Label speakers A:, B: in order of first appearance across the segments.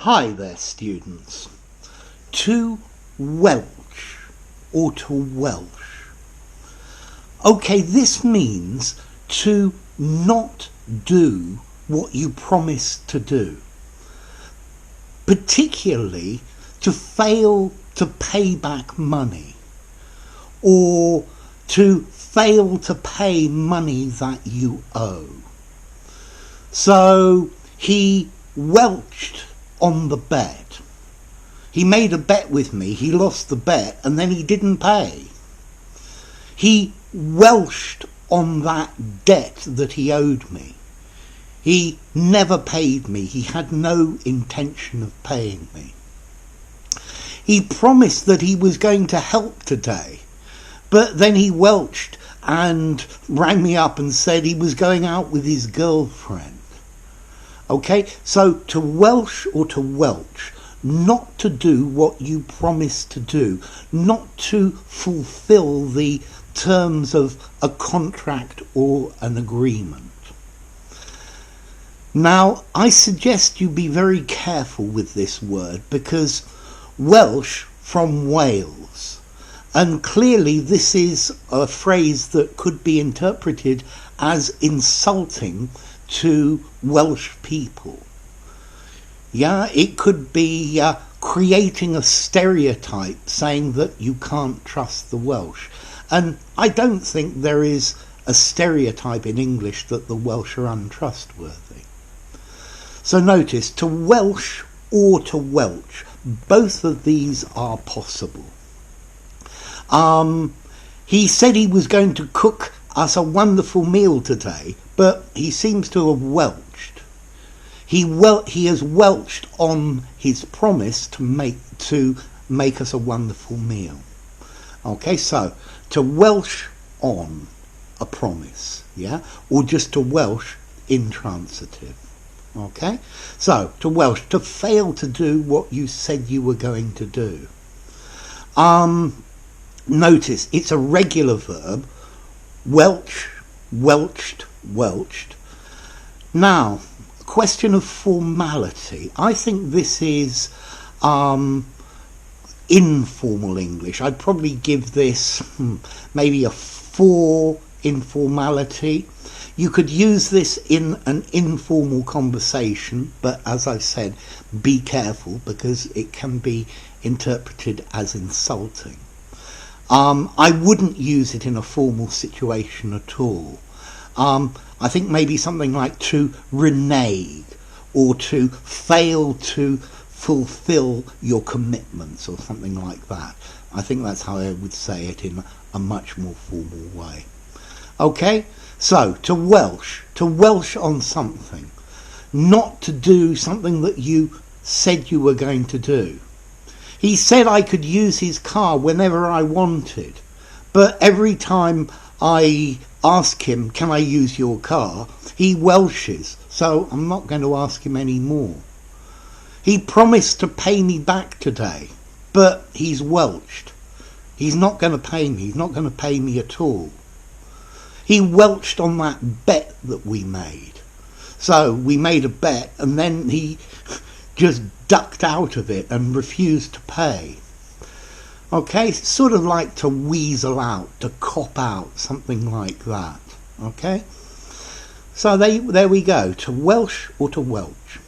A: Hi there, students. To Welch or to Welsh. Okay, this means to not do what you promised to do. Particularly to fail to pay back money or to fail to pay money that you owe. So he welched on the bet. He made a bet with me, he lost the bet, and then he didn't pay. He Welshed on that debt that he owed me. He never paid me. He had no intention of paying me. He promised that he was going to help today, but then he welched and rang me up and said he was going out with his girlfriend. Okay, so to Welsh or to Welch, not to do what you promised to do, not to fulfill the terms of a contract or an agreement. Now, I suggest you be very careful with this word because Welsh from Wales, and clearly this is a phrase that could be interpreted as insulting to Welsh people. Yeah, it could be creating a stereotype saying that you can't trust the Welsh. And I don't think there is a stereotype in English that the Welsh are untrustworthy. So notice, to Welsh or to Welch, both of these are possible. He said he was going to cook us a wonderful meal today, but he seems to have welched. He has welched on his promise to make us a wonderful meal. Okay, so to Welsh on a promise, yeah, or just to Welsh intransitive. Okay, so to Welsh, to fail to do what you said you were going to do. Notice it's a regular verb. Welch, welched, welched. Now, a question of formality. I think this is informal English. I'd probably give this maybe a 4 informality. You could use this in an informal conversation, but as I said, be careful because it can be interpreted as insulting. I wouldn't use it in a formal situation at all. I think maybe something like to renege or to fail to fulfill your commitments or something like that. I think that's how I would say it in a much more formal way. Okay, so to Welsh on something, not to do something that you said you were going to do. He said I could use his car whenever I wanted, but every time I ask him, can I use your car, he Welshes, so I'm not going to ask him any more. He promised to pay me back today, but he's welched. He's not going to pay me. He's not going to pay me at all. He welched on that bet that we made. So we made a bet and then he just ducked out of it and refused to pay. Okay, sort of like to weasel out, to cop out, something like that. Okay, so there we go, to Welsh or to Welch.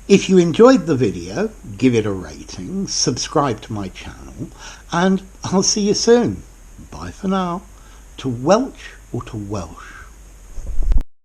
A: If you enjoyed the video, give it a rating, subscribe to my channel, and I'll see you soon. Bye for now. To Welch or to Welsh.